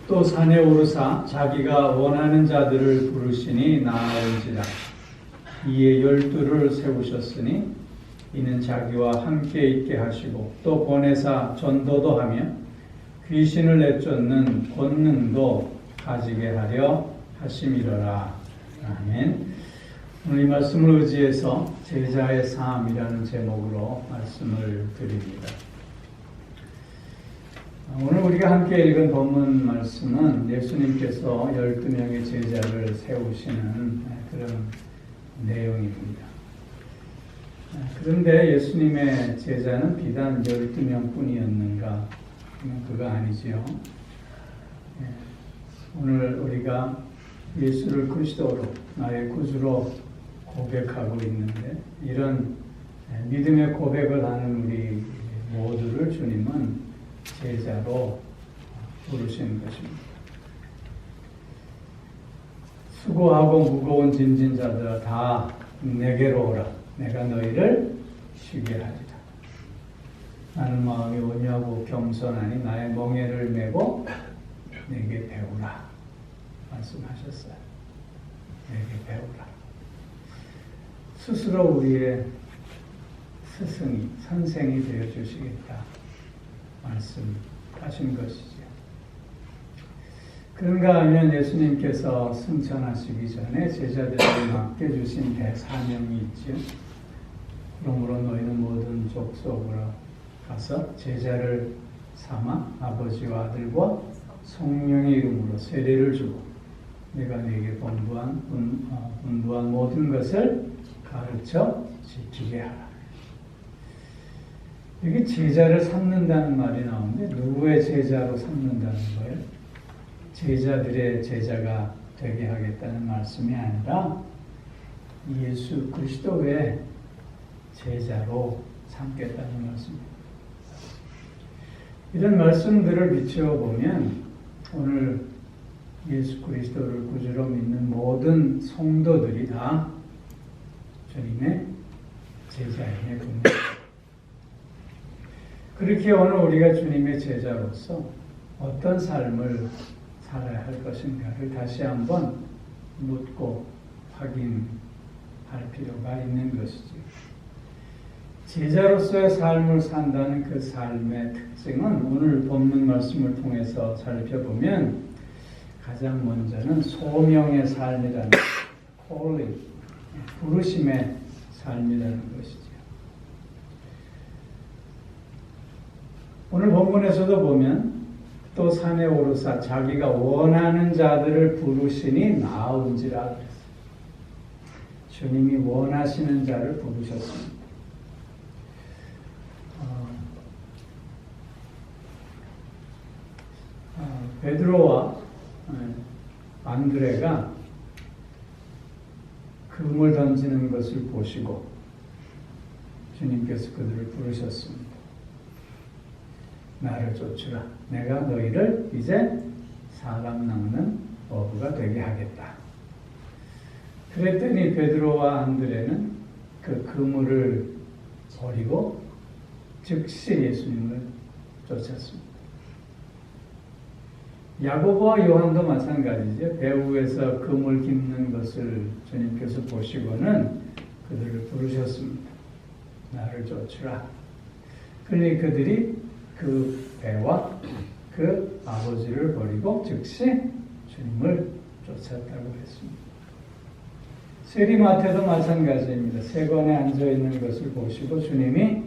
또 산에 오르사 자기가 원하는 자들을 부르시니 나아온지라. 이에 12를 세우셨으니 이는 자기와 함께 있게 하시고 또 보내사 전도도 하며 귀신을 내쫓는 권능도 가지게 하려 하심이로라. 아멘. 오늘 이 말씀을 의지해서 제자의 삶이라는 제목으로 말씀을 드립니다. 오늘 우리가 함께 읽은 본문 말씀은 예수님께서 12명의 제자를 세우시는 그런 내용입니다. 그런데 예수님의 제자는 비단 12명 뿐이었는가? 그거 아니지요. 오늘 우리가 예수를 그리스도로 나의 구주로 고백하고 있는데 이런 믿음의 고백을 하는 우리 모두를 주님은 제자로 부르시는 것입니다. 수고하고 무거운 짐진 자들아 다 내게로 오라. 내가 너희를 쉬게 하리라. 나는 마음이 온유하고 겸손하니 나의 멍에를 메고 내게 배우라. 말씀하셨어요. 내게 배우라. 스스로 우리의 스승이, 선생이 되어주시겠다. 말씀하신 것이죠. 그런가 하면 예수님께서 승천하시기 전에 제자들에게 맡겨주신 대사명이 있죠. 그러므로 너희는 모든 족속으로 가서 제자를 삼아 아버지와 아들과 성령의 이름으로 세례를 주고 내가 네게 분부한 모든 것을 가르쳐 지키게 하라. 여기 제자를 삼는다는 말이 나오는데 누구의 제자로 삼는다는 거예요? 제자들의 제자가 되게 하겠다는 말씀이 아니라 예수 그리스도의 제자로 삼겠다는 말씀입니다. 이런 말씀들을 비추어 보면 오늘 예수 그리스도를 구주로 믿는 모든 성도들이 다 주님의 제자임에 분명합니다. 그렇게 오늘 우리가 주님의 제자로서 어떤 삶을 살아야 할 것인가를 다시 한번 묻고 확인할 필요가 있는 것이죠. 제자로서의 삶을 산다는 그 삶의 특징은 오늘 본문 말씀을 통해서 살펴보면 가장 먼저는 소명의 삶이라는 calling, 부르심의 삶이라는 것이죠. 오늘 본문에서도 보면 또 산에 오르사 자기가 원하는 자들을 부르시니 나아온지라 그랬어요. 주님이 원하시는 자를 부르셨습니다. 베드로와 안드레가 금을 던지는 것을 보시고 주님께서 그들을 부르셨습니다. 나를 쫓으라. 내가 너희를 이제 사람 낚는 어부가 되게 하겠다. 그랬더니 베드로와 안드레는 그 그물을 버리고 즉시 예수님을 쫓았습니다. 야고보와 요한도 마찬가지죠. 배후에서 그물 깁는 것을 주님께서 보시고는 그들을 부르셨습니다. 나를 쫓으라. 그러니 그들이 그 배와 그 아버지를 버리고 즉시 주님을 쫓았다고 했습니다. 세리마태도 마찬가지입니다. 세관에 앉아있는 것을 보시고 주님이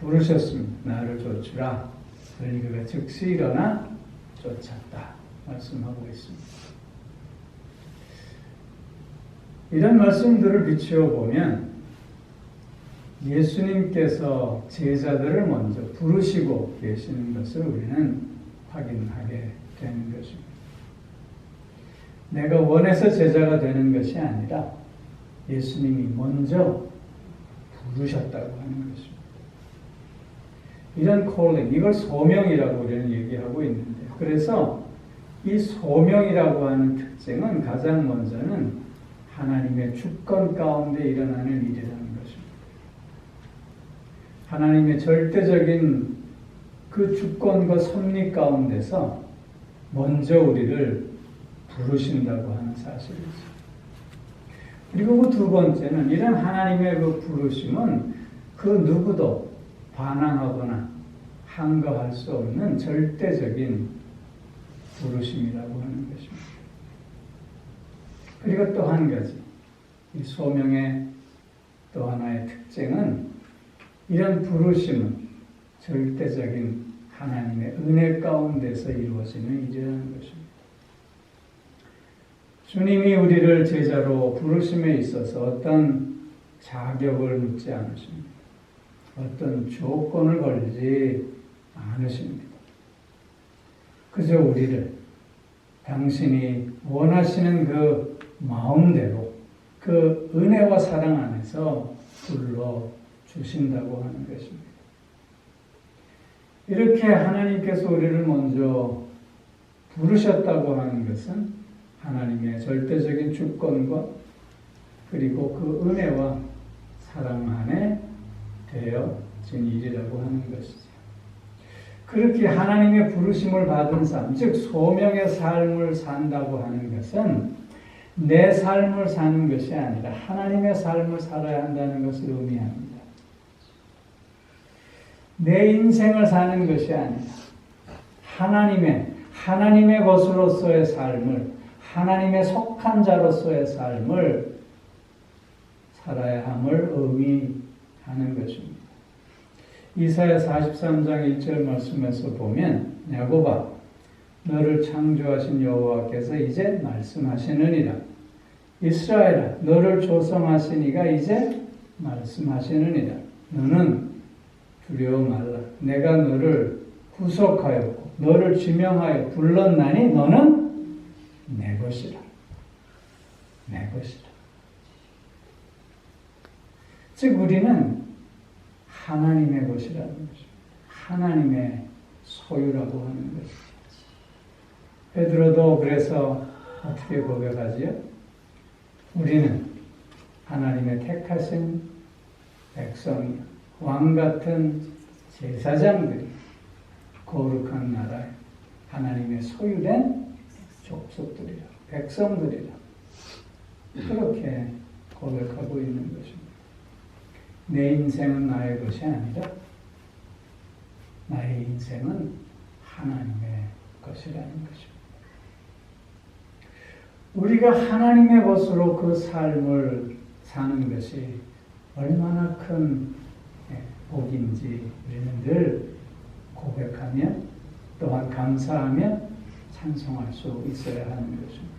부르셨습니다. 나를 쫓으라. 그러니 그가 즉시 일어나 쫓았다. 말씀하고 있습니다. 이런 말씀들을 비추어 보면 예수님께서 제자들을 먼저 부르시고 계시는 것을 우리는 확인하게 되는 것입니다. 내가 원해서 제자가 되는 것이 아니라 예수님이 먼저 부르셨다고 하는 것입니다. 이런 calling, 이걸 소명이라고 우리는 얘기하고 있는데, 그래서 이 소명이라고 하는 특징은 가장 먼저는 하나님의 주권 가운데 일어나는 일이라는 것입니다. 하나님의 절대적인 그 주권과 섭리 가운데서 먼저 우리를 부르신다고 하는 사실이죠. 그리고 그 두 번째는 이런 하나님의 그 부르심은 그 누구도 반항하거나 항거할 수 없는 절대적인 부르심이라고 하는 것입니다. 그리고 또 한 가지, 이 소명의 또 하나의 특징은 이런 부르심은 절대적인 하나님의 은혜 가운데서 이루어지는 일이라는 것입니다. 주님이 우리를 제자로 부르심에 있어서 어떤 자격을 묻지 않으십니다. 어떤 조건을 걸지 않으십니다. 그저 우리를 당신이 원하시는 그 마음대로 그 은혜와 사랑 안에서 불러주신다고 하는 것입니다. 이렇게 하나님께서 우리를 먼저 부르셨다고 하는 것은 하나님의 절대적인 주권과 그리고 그 은혜와 사랑 안에 되어진 일이라고 하는 것이죠. 그렇게 하나님의 부르심을 받은 삶, 즉 소명의 삶을 산다고 하는 것은 내 삶을 사는 것이 아니라 하나님의 삶을 살아야 한다는 것을 의미합니다. 내 인생을 사는 것이 아니라 하나님의 것으로서의 삶을, 하나님의 속한 자로서의 삶을 살아야 함을 의미하는 것입니다. 이사야 43장 1절 말씀에서 보면 야곱아 너를 창조하신 여호와께서 이제 말씀하시느니라. 이스라엘아 너를 조성하신 이가 이제 말씀하시느니라. 너는 두려워 말라. 내가 너를 구속하였고 너를 지명하여 불렀나니 너는 내 것이라. 내 것이라. 즉 우리는 하나님의 것이라는 것입니다. 하나님의 소유라고 하는 것입니다. 베드로도 그래서 어떻게 고백하지요? 우리는 하나님의 택하신 백성이요 왕 같은 제사장들이 거룩한 나라에 하나님의 소유된 족속들이라 백성들이라 그렇게 고백하고 있는 것입니다. 내 인생은 나의 것이 아니라 나의 인생은 하나님의 것이라는 것입니다. 우리가 하나님의 것으로 그 삶을 사는 것이 얼마나 큰 복인지 우리는 늘 고백하며 또한 감사하며 찬송할 수 있어야 하는 것입니다.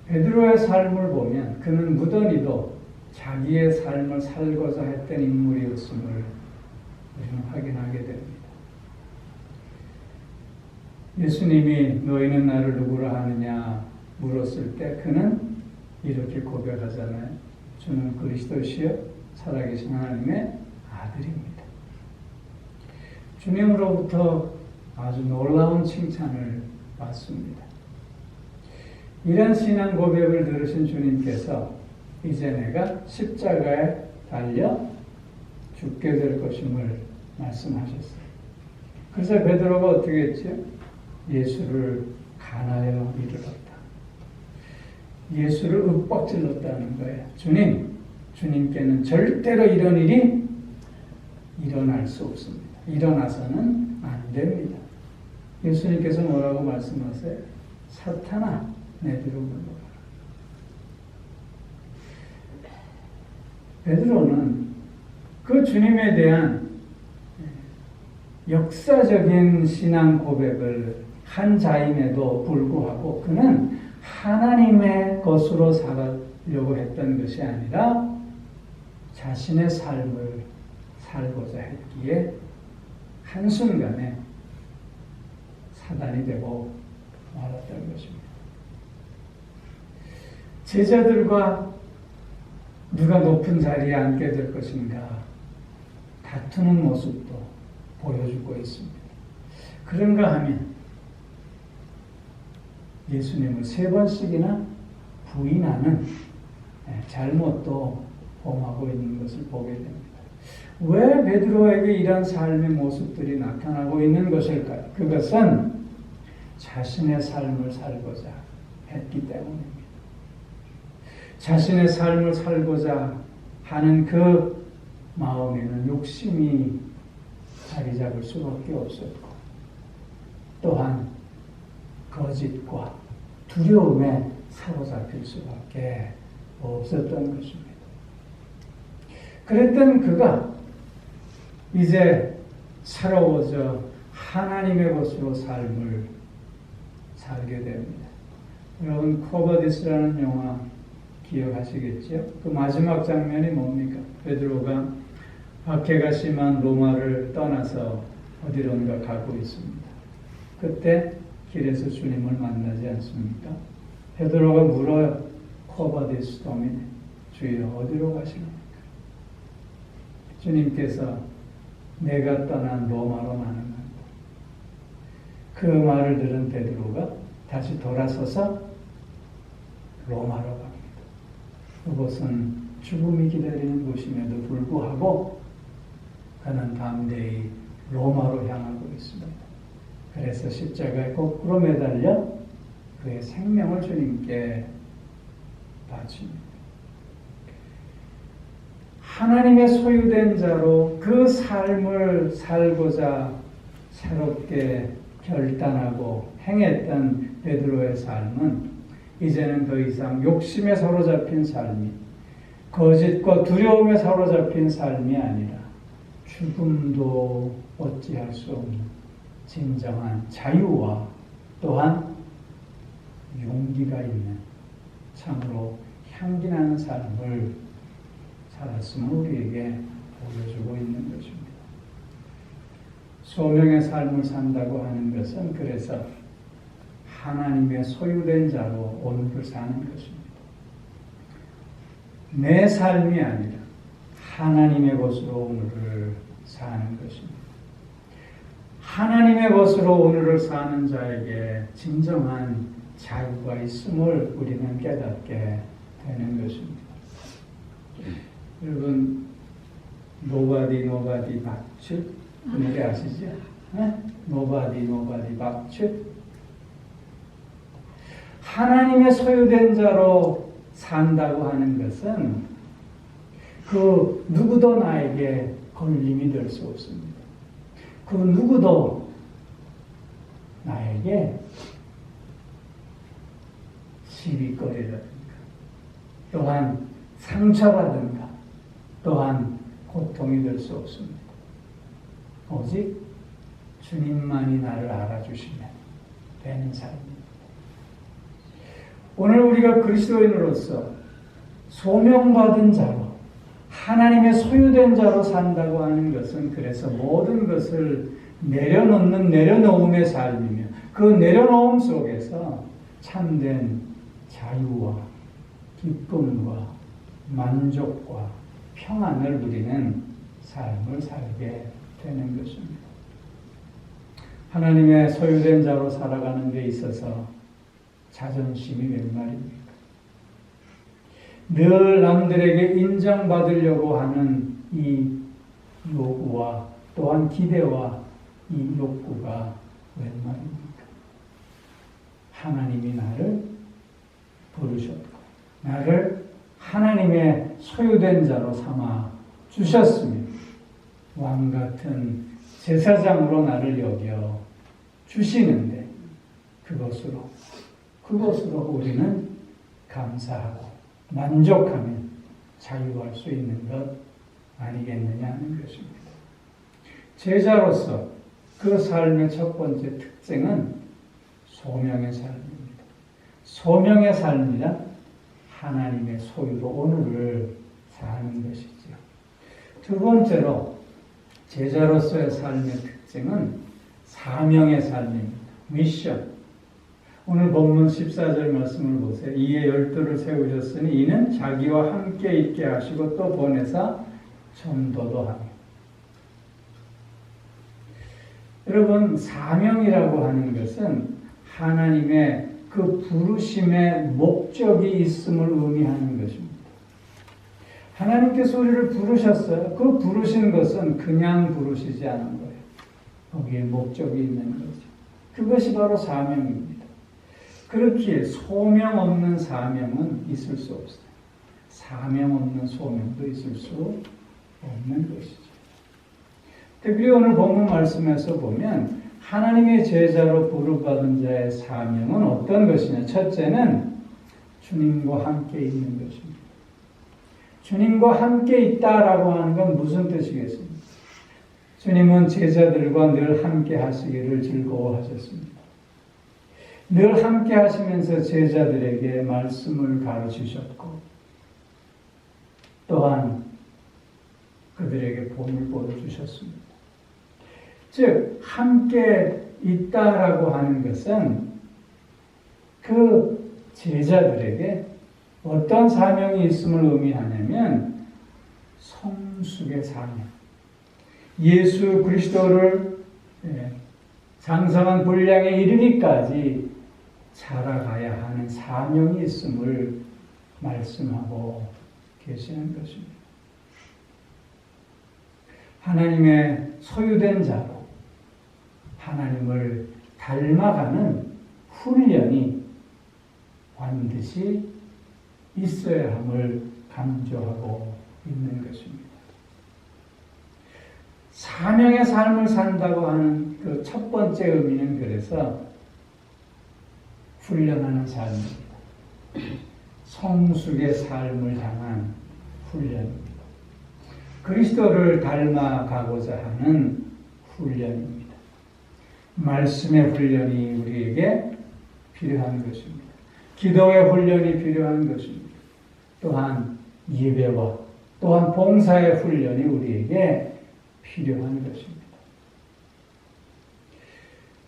베드로의 삶을 보면 그는 무던히도 자기의 삶을 살고자 했던 인물이었음을 우리는 확인하게 됩니다. 예수님이 너희는 나를 누구라 하느냐 물었을 때 그는 이렇게 고백하잖아요. 주는 그리스도시요 살아계신 하나님의 아들입니다. 주님으로부터 아주 놀라운 칭찬을 받습니다. 이런 신앙 고백을 들으신 주님께서 이제 내가 십자가에 달려 죽게 될 것임을 말씀하셨어요. 그래서 베드로가 어떻게 했죠? 예수를 간하여 이르렀다. 예수를 윽박질렀다는 거예요. 주님께는 절대로 이런 일이 일어날 수 없습니다. 일어나서는 안 됩니다. 예수님께서 뭐라고 말씀하세요? 사탄아, 내 뒤로 물러가라. 베드로는 그 주님에 대한 역사적인 신앙 고백을 한 자임에도 불구하고 그는 하나님의 것으로 살려고 했던 것이 아니라 자신의 삶을 살고자 했기에 한순간에 사단이 되고 말았던 것입니다. 제자들과 누가 높은 자리에 앉게 될 것인가 다투는 모습도 보여주고 있습니다. 그런가 하면 예수님을 3번씩이나 부인하는 잘못도 범하고 있는 것을 보게 됩니다. 왜 베드로에게 이런 삶의 모습들이 나타나고 있는 것일까요? 그것은 자신의 삶을 살고자 했기 때문입니다. 자신의 삶을 살고자 하는 그 마음에는 욕심이 자리 잡을 수밖에 없었고, 또한 거짓과 두려움에 사로잡힐 수밖에 없었던 것입니다. 그랬던 그가 이제 새로워져 하나님의 것으로 삶을 살게 됩니다. 여러분, 코바디스라는 영화 기억하시겠죠? 그 마지막 장면이 뭡니까? 베드로가 박해가 심한 로마를 떠나서 어디론가 가고 있습니다. 그때 길에서 주님을 만나지 않습니까? 베드로가 물어요. 코바디스 도미네, 주여 어디로 가시는가? 주님께서 내가 떠난 로마로 나는 간다. 그 말을 들은 베드로가 다시 돌아서서 로마로 갑니다. 그곳은 죽음이 기다리는 곳임에도 불구하고 그는 담대히 로마로 향하고 있습니다. 그래서 십자가에 거꾸로 매달려 그의 생명을 주님께 바칩니다. 하나님의 소유된 자로 그 삶을 살고자 새롭게 결단하고 행했던 베드로의 삶은 이제는 더 이상 욕심에 사로잡힌 삶이, 거짓과 두려움에 사로잡힌 삶이 아니라 죽음도 어찌할 수 없는 진정한 자유와 또한 용기가 있는 참으로 향기나는 삶을 살았음을 우리에게 보여주고 있는 것입니다. 소명의 삶을 산다고 하는 것은 그래서 하나님의 소유된 자로 오늘을 사는 것입니다. 내 삶이 아니라 하나님의 것으로 오늘을 사는 것입니다. 하나님의 것으로 오늘을 사는 자에게 진정한 자유가 있음을 우리는 깨닫게 되는 것입니다. 여러분, Nobody, nobody but you. 그 노래 아시죠? Nobody, nobody but you. 하나님의 소유된 자로 산다고 하는 것은 그 누구도 나에게 걸림이 될 수 없습니다. 그 누구도 나에게 시비거리라든가 또한 상처라든가 또한 고통이 될 수 없습니다. 오직 주님만이 나를 알아주시면 되는 삶입니다. 오늘 우리가 그리스도인으로서 소명받은 자로 하나님의 소유된 자로 산다고 하는 것은 그래서 모든 것을 내려놓음의 삶이며 그 내려놓음 속에서 참된 자유와 기쁨과 만족과 평안을 누리는 삶을 살게 되는 것입니다. 하나님의 소유된 자로 살아가는 데 있어서 자존심이 웬 말입니까? 늘 남들에게 인정받으려고 하는 이 요구와 또한 기대와 이 욕구가 웬 말입니까? 하나님이 나를 부르셨고 나를 하나님의 소유된 자로 삼아 주셨으며 왕같은 제사장으로 나를 여겨 주시는데 그것으로 우리는 감사하고 만족하며 자유할 수 있는 것 아니겠느냐 하는 것입니다. 제자로서 그 삶의 첫 번째 특징은 소명의 삶입니다. 소명의 삶이란 하나님의 소유로 오늘을 사는 것이죠. 두 번째로 제자로서의 삶의 특징은 사명의 삶입니다. 미션. 오늘 본문 14절 말씀을 보세요. 이에 12를 세우셨으니 이는 자기와 함께 있게 하시고 또 보내사 전도도 하며. 여러분, 사명이라고 하는 것은 하나님의 그 부르심의 목적이 있음을 의미하는 것입니다. 하나님께서 우리를 부르셨어요. 그 부르신 것은 그냥 부르시지 않은 거예요. 거기에 목적이 있는 거죠. 그것이 바로 사명입니다. 그렇기에 소명 없는 사명은 있을 수 없어요. 사명 없는 소명도 있을 수 없는 것이죠. 특별히 오늘 본문 말씀에서 보면 하나님의 제자로 부름받은 자의 사명은 어떤 것이냐? 첫째는 주님과 함께 있는 것입니다. 주님과 함께 있다라고 하는 건 무슨 뜻이겠습니까? 주님은 제자들과 늘 함께 하시기를 즐거워하셨습니다. 늘 함께 하시면서 제자들에게 말씀을 가르치셨고 또한 그들에게 본을 보여주셨습니다. 즉 함께 있다라고 하는 것은 그 제자들에게 어떤 사명이 있음을 의미하냐면 성숙의 사명, 예수 그리스도를 장성한 분량에 이르기까지 자라가야 하는 사명이 있음을 말씀하고 계시는 것입니다. 하나님의 소유된 자로 하나님을 닮아가는 훈련이 반드시 있어야 함을 강조하고 있는 것입니다. 사명의 삶을 산다고 하는 그 첫 번째 의미는 그래서 훈련하는 삶입니다. 성숙의 삶을 향한 훈련입니다. 그리스도를 닮아가고자 하는 훈련입니다. 말씀의 훈련이 우리에게 필요한 것입니다. 기도의 훈련이 필요한 것입니다. 또한 예배와 또한 봉사의 훈련이 우리에게 필요한 것입니다.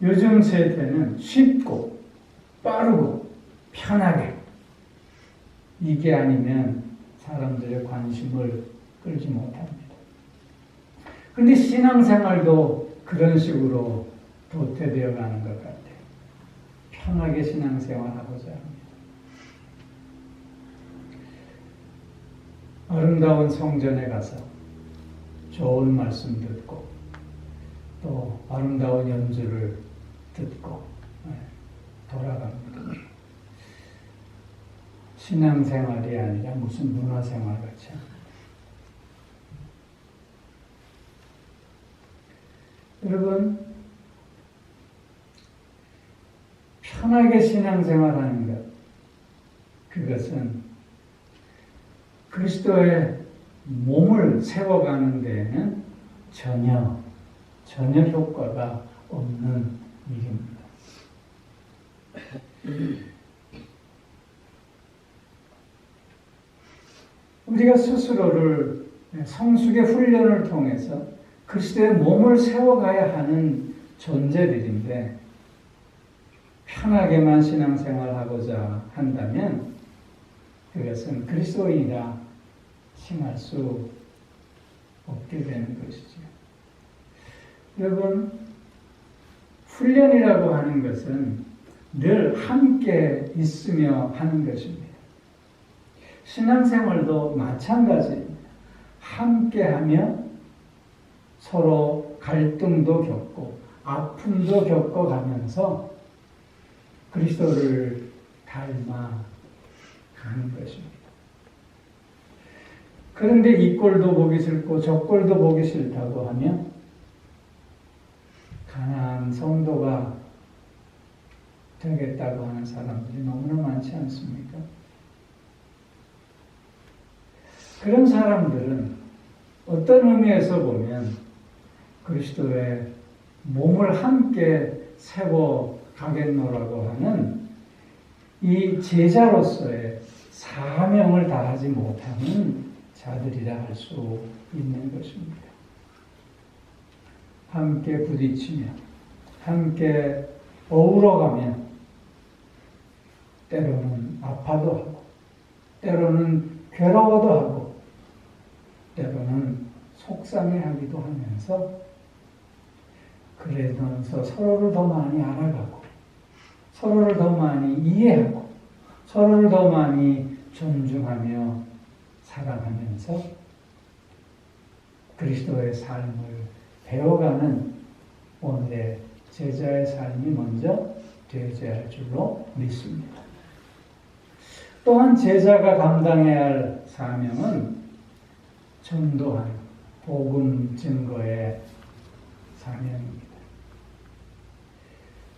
요즘 세대는 쉽고 빠르고 편하게 이게 아니면 사람들의 관심을 끌지 못합니다. 그런데 신앙생활도 그런 식으로 도태되어 가는 것 같아요. 편하게 신앙생활하고자 합니다. 아름다운 성전에 가서 좋은 말씀 듣고 또 아름다운 연주를 듣고 돌아갑니다. 신앙생활이 아니라 무슨 문화생활 같이. 여러분, 편하게 신앙생활하는 것, 그것은 그리스도의 몸을 세워가는 데에는 전혀 효과가 없는 일입니다. 우리가 스스로를 성숙의 훈련을 통해서 그리스도의 몸을 세워가야 하는 존재들인데 편하게만 신앙생활하고자 한다면 그것은 그리스도인이라 칭할 수 없게 되는 것이죠. 여러분, 훈련이라고 하는 것은 늘 함께 있으며 하는 것입니다. 신앙생활도 마찬가지입니다. 함께하며 서로 갈등도 겪고 아픔도 겪어가면서 그리스도를 닮아가는 것입니다. 그런데 이 꼴도 보기 싫고 저 꼴도 보기 싫다고 하며 가난한 성도가 되겠다고 하는 사람들이 너무나 많지 않습니까? 그런 사람들은 어떤 의미에서 보면 그리스도의 몸을 함께 세워 가겠노라고 하는 이 제자로서의 사명을 다하지 못하는 자들이라 할 수 있는 것입니다. 함께 부딪히며 함께 어우러가며 때로는 아파도 하고 때로는 괴로워도 하고 때로는 속상해하기도 하면서 그러면서 서로를 더 많이 알아가고 서로를 더 많이 이해하고 서로를 더 많이 존중하며 살아가면서 그리스도의 삶을 배워가는 오늘의 제자의 삶이 먼저 되어야 할 줄로 믿습니다. 또한 제자가 감당해야 할 사명은 전도하는 복음 증거의 사명입니다.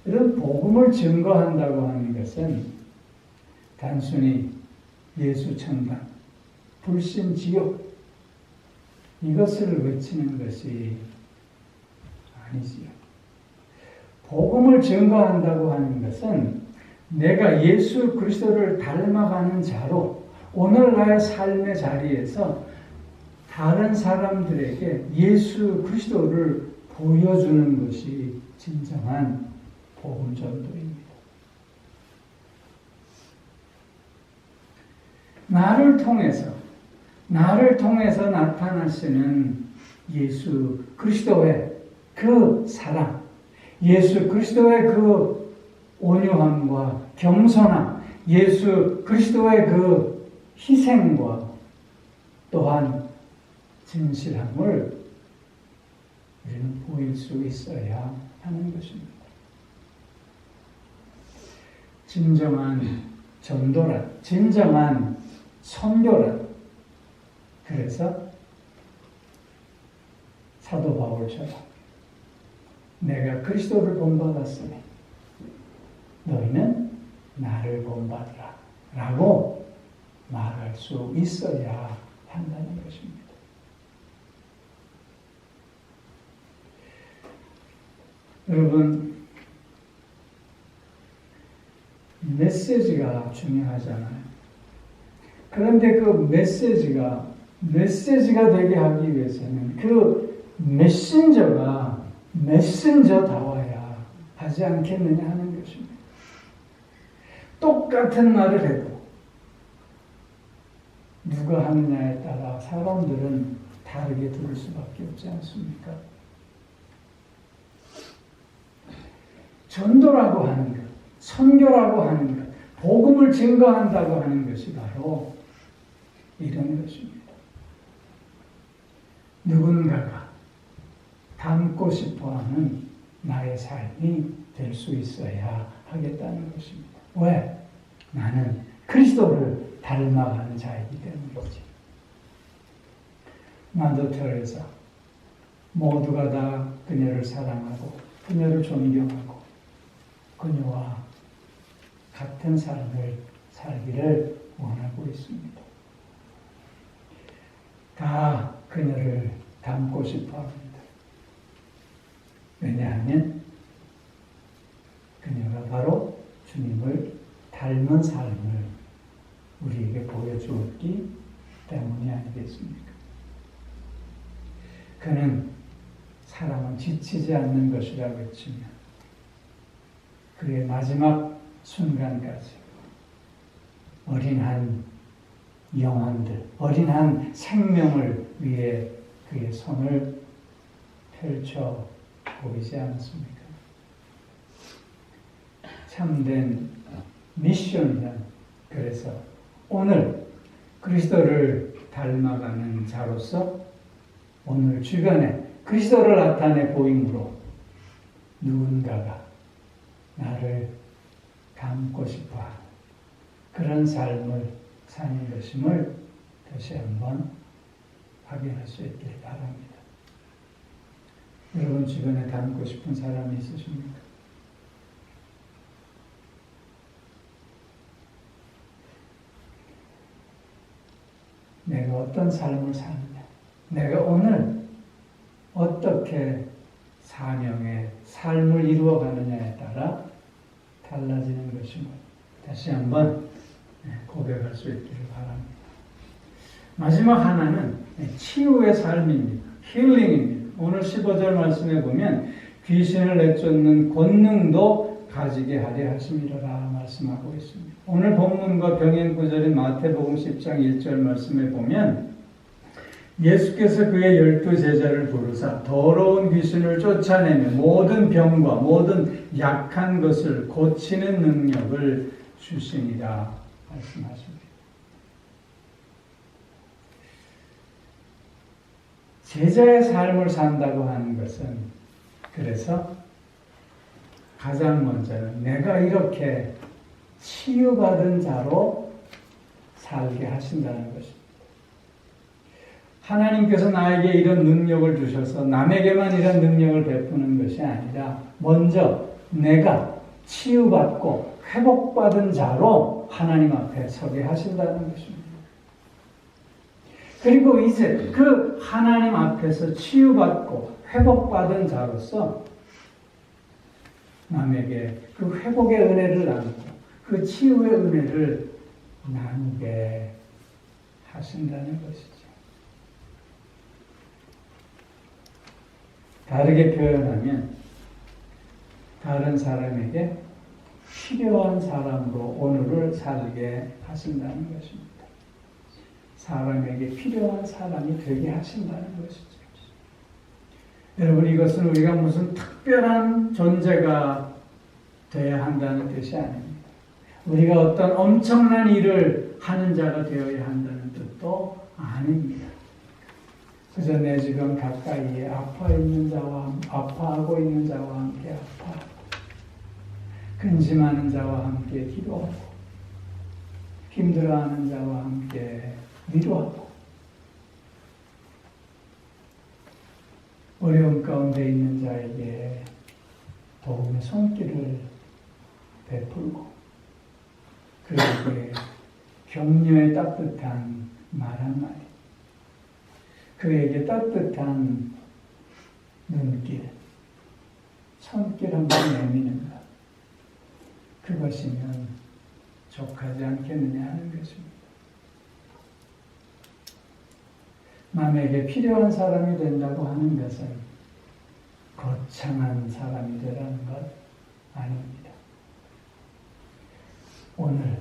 이런 복음을 증거한다고 하는 것은 단순히 예수 천당, 불신 지옥 이것을 외치는 것이 아니지요. 복음을 증거한다고 하는 것은 내가 예수 그리스도를 닮아가는 자로 오늘날의 삶의 자리에서 다른 사람들에게 예수 그리스도를 보여주는 것이 진정한 복음 전도입니다. 나를 통해서 나타나시는 예수 그리스도의 그 사랑, 예수 그리스도의 그 온유함과 겸손함, 예수 그리스도의 그 희생과 또한 진실함을 우리는 보일 수 있어야 하는 것입니다. 진정한 전도란, 진정한 선교란, 그래서 사도 바울처럼 내가 그리스도를 본받았으니 너희는 나를 본받으라 라고 말할 수 있어야 한다는 것입니다. 여러분, 메시지가 중요하잖아요. 그런데 그 메시지가 되게 하기 위해서는 그 메신저다워야 하지 않겠느냐 하는 것입니다. 똑같은 말을 해도 누가 하느냐에 따라 사람들은 다르게 들을 수밖에 없지 않습니까? 전도라고 하는 것, 선교라고 하는 것, 복음을 증거한다고 하는 것이 바로 이런 것입니다. 누군가가 닮고 싶어하는 나의 삶이 될 수 있어야 하겠다는 것입니다. 왜? 나는 그리스도를 닮아가는 자이기 때문이지. 마더 테레사, 모두가 다 그녀를 사랑하고 그녀를 존경하고 그녀와 같은 삶을 살기를 원하고 있습니다. 다 그녀를 닮고 싶어 합니다. 왜냐하면 그녀가 바로 주님을 닮은 삶을 우리에게 보여주었기 때문이 아니겠습니까? 그는 사랑은 지치지 않는 것이라고 했지만 그의 마지막 순간까지 어린 한 영혼들, 어린 한 생명을 위해 그의 손을 펼쳐 보이지 않습니까? 참된 미션이란 그래서 오늘 그리스도를 닮아가는 자로서 오늘 주변에 그리스도를 나타내 보임으로 누군가가 나를 닮고 싶어하는 그런 삶을 사는 것임을 다시 한번 확인할 수 있기를 바랍니다. 여러분 주변에 닮고 싶은 사람이 있으십니까? 내가 어떤 삶을 사느냐, 내가 오늘 어떻게 사명의 삶을 이루어가느냐에 따라 달라지는 것임을 다시 한번 고백할 수 있기를 바랍니다. 마지막 하나는 치유의 삶입니다. 힐링입니다. 오늘 15절 말씀에 보면 귀신을 내쫓는 권능도 가지게 하려 하심이라 말씀하고 있습니다. 오늘 본문과 병행 구절인 마태복음 10장 1절 말씀에 보면 예수께서 그의 12제자를 부르사 더러운 귀신을 쫓아내며 모든 병과 모든 약한 것을 고치는 능력을 주시니라 말씀하십니다. 제자의 삶을 산다고 하는 것은 그래서 가장 먼저는 내가 이렇게 치유받은 자로 살게 하신다는 것입니다. 하나님께서 나에게 이런 능력을 주셔서 남에게만 이런 능력을 베푸는 것이 아니라 먼저 내가 치유받고 회복받은 자로 하나님 앞에 서게 하신다는 것입니다. 그리고 이제 그 하나님 앞에서 치유받고 회복받은 자로서 남에게 그 회복의 은혜를 나누고 그 치유의 은혜를 나누게 하신다는 것이죠. 다르게 표현하면 다른 사람에게 필요한 사람으로 오늘을 살게 하신다는 것입니다. 사람에게 필요한 사람이 되게 하신다는 것이죠. 여러분, 이것은 우리가 무슨 특별한 존재가 되어야 한다는 뜻이 아닙니다. 우리가 어떤 엄청난 일을 하는 자가 되어야 한다는 뜻도 아닙니다. 그저 내 주변 가까이에 아파하고 있는 자와 함께 아파하고 근심하는 자와 함께 기도하고 힘들어하는 자와 함께 위로하고 어려움 가운데 있는 자에게 도움의 손길을 베풀고 그에게 격려의 따뜻한 말 한마디, 그에게 따뜻한 눈길, 손길 한번 내미는 것, 그것이면 족하지 않겠느냐 하는 것입니다. 남에게 필요한 사람이 된다고 하는 것은 거창한 사람이 되라는 것 아닙니다. 오늘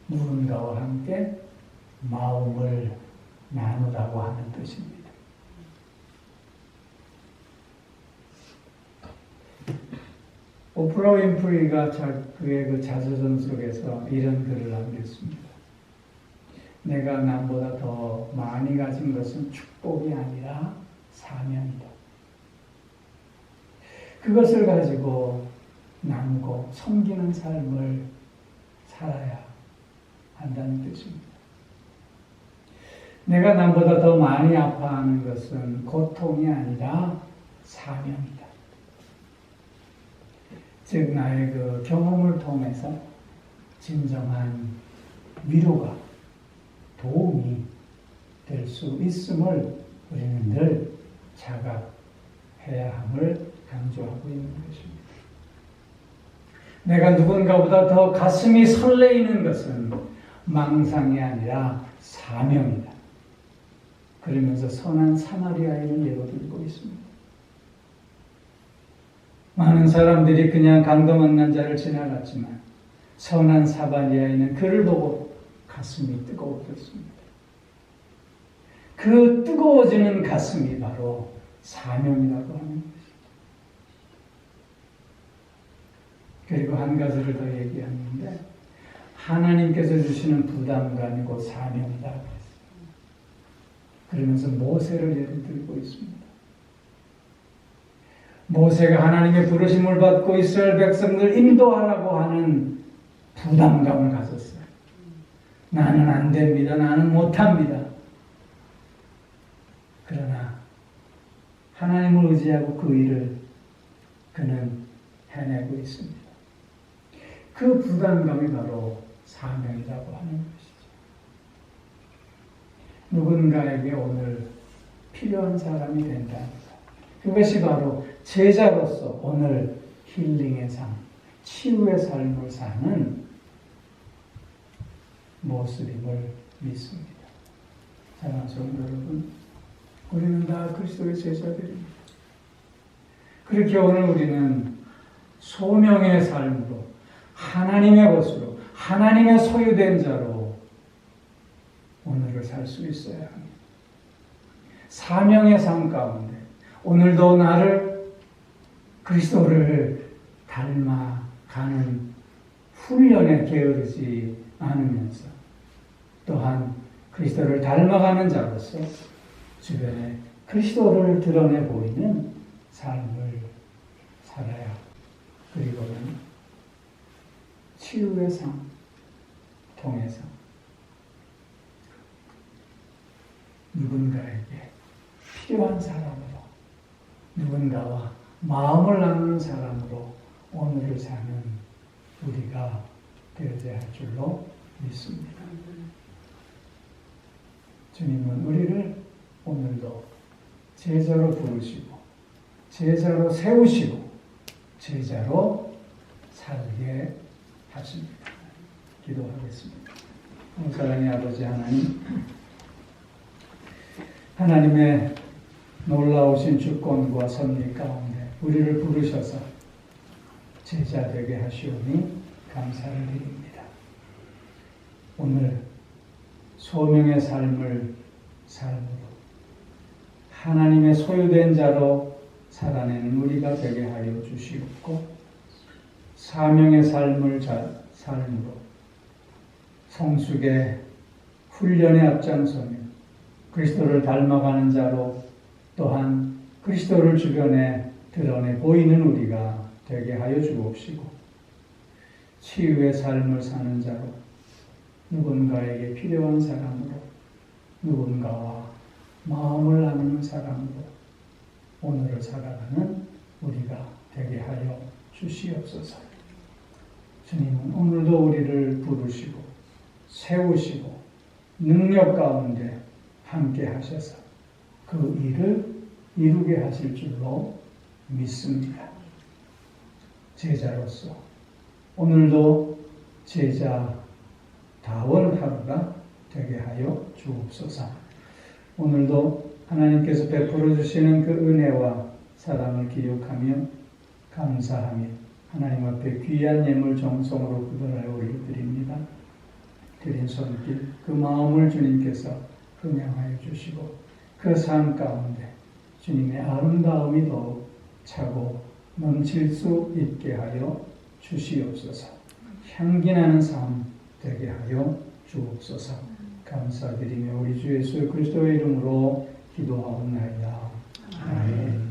누군가와 함께 마음을 나누라고 하는 뜻입니다. 오프라 윈프리가 그의 그 자서전 속에서 이런 글을 남겼습니다. 내가 남보다 더 많이 가진 것은 축복이 아니라 사명이다. 그것을 가지고 나누고 섬기는 삶을 살아야 한다는 뜻입니다. 내가 남보다 더 많이 아파하는 것은 고통이 아니라 사명이다. 즉 나의 그 경험을 통해서 진정한 위로가 도움이 될 수 있음을 우리는 늘 자각해야 함을 강조하고 있는 것입니다. 내가 누군가보다 더 가슴이 설레이는 것은 망상이 아니라 사명이다. 그러면서 선한 사마리아인을 예로 들고 있습니다. 많은 사람들이 그냥 강도 만난 자를 지나갔지만 선한 사마리아인은 그를 보고 가슴이 뜨거워졌습니다. 그 뜨거워지는 가슴이 바로 사명이라고 하는 것입니다. 그리고 한 가지를 더 얘기하는데 하나님께서 주시는 부담감이 곧 사명이다. 그러면서 모세를 예를 들고 있습니다. 모세가 하나님의 부르심을 받고 이스라엘 백성들 인도하라고 하는 부담감을 가졌어요. 나는 안 됩니다. 나는 못합니다. 그러나 하나님을 의지하고 그 일을 그는 해내고 있습니다. 그 부담감이 바로 사명이라고 하는 것이죠. 누군가에게 오늘 필요한 사람이 된다는 것. 그것이 바로 제자로서 오늘 힐링의 삶, 치유의 삶을 사는 모습임을 믿습니다. 사랑하는 성도 여러분, 우리는 다 그리스도의 제자들입니다. 그렇게 오늘 우리는 소명의 삶으로 하나님의 것으로 하나님의 소유된 자로 오늘을 살 수 있어야 합니다. 사명의 삶 가운데 오늘도 나를 그리스도를 닮아가는 훈련에 게으르지 않으면서 또한 그리스도를 닮아가는 자로서 주변에 그리스도를 드러내 보이는 삶을 살아야 그리고는 치유의 삶 통해서 누군가에게 필요한 사람으로, 누군가와 마음을 나누는 사람으로 오늘을 사는 우리가 되어야 할 줄로 믿습니다. 주님은 우리를 오늘도 제자로 부르시고 제자로 세우시고 제자로 살게 하십니다. 기도하겠습니다. 사랑의 아버지 하나님, 하나님의 놀라우신 주권과 섭리 가운데 우리를 부르셔서 제자 되게 하시오니 감사를 드립니다. 오늘 소명의 삶을 삶으로 하나님의 소유된 자로 살아내는 우리가 되게 하여 주시옵고, 사명의 삶을 삶으로 성숙의 훈련에 앞장서며 그리스도를 닮아가는 자로 또한 그리스도를 주변에 드러내 보이는 우리가 되게 하여 주옵시고, 치유의 삶을 사는 자로 누군가에게 필요한 사람으로, 누군가와 마음을 나누는 사람으로 오늘을 살아가는 우리가 되게 하여 주시옵소서. 주님은 오늘도 우리를 부르시고 세우시고 능력 가운데 함께 하셔서 그 일을 이루게 하실 줄로 믿습니다. 제자로서 오늘도 제자다운 하루가 되게 하여 주옵소서. 오늘도 하나님께서 베풀어 주시는 그 은혜와 사랑을 기억하며 감사하며 하나님 앞에 귀한 예물 정성으로 구별하여 올려드립니다. 드린 손길, 그 마음을 주님께서 흥양하여 주시고 그 삶 가운데 주님의 아름다움이 더욱 차고 넘칠 수 있게 하여 주시옵소서. 향기나는 삶 되게 하여 주옵소서. 감사드리며 우리 주 예수 그리스도의 이름으로 기도하옵나이다. 아멘.